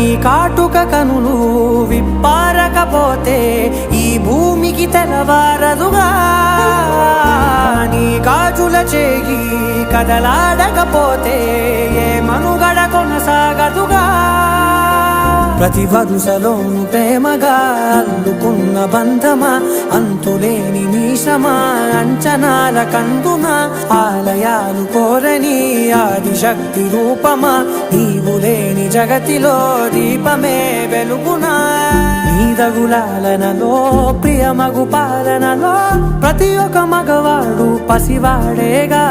నీ కాటుక కనులు విప్పారకపోతే ఈ భూమికి తెలవారదుగా నీ గాజుల చేయి కదలాడకపోతే ఏ మనుగడ కొనసాగదుగా ప్రతి వరుసలోను ప్రేమగా అల్లుకున్న బంధమా అంతులేని నీశమా అంచనాల కందున ఆలయాలు కోరని ఆదిశక్తి రూపమా నీవు లేని జగతిలో దీపమే వెలుగునా నీదగులాలనలో ప్రియమగు పాలనలో ప్రతి ఒక్క మగవాడు పసివాడేగా